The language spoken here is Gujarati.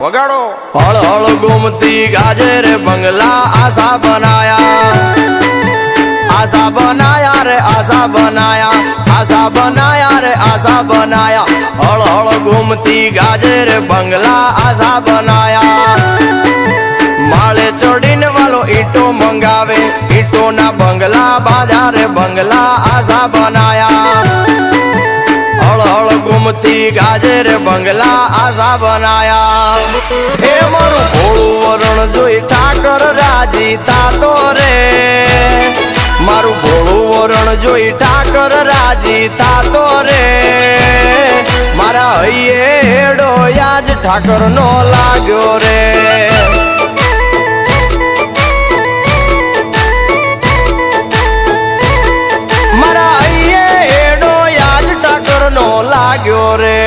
વગાડો હળ હળ ગુમતી ગાજે રે બંગલા આશા બનાયા રે આશા બનાયા રે આશા બનાયા હળ હળ ગુમતી ગાજે રે બંગલા આશા બનાયા માળે ચડીને વાલો ઈટો મંગાવે ઈટો ના બંગલા બાંધ્યા રે બંગલા આશા બનાયા હળ હળ ગુમતી ગાજે રે બંગલા આશા બનાયા એ મારું ભોળું વરણ જોઈ ઠાકર રાજી થાતો રે મારું ભોળું વરણ જોઈ ઠાકર રાજી થાતો રે મારા હૈયે હેડો યાજ ઠાકર નો લાગ્યો રે મારા હૈયે હેડો યાજ ઠાકર નો લાગ્યો રે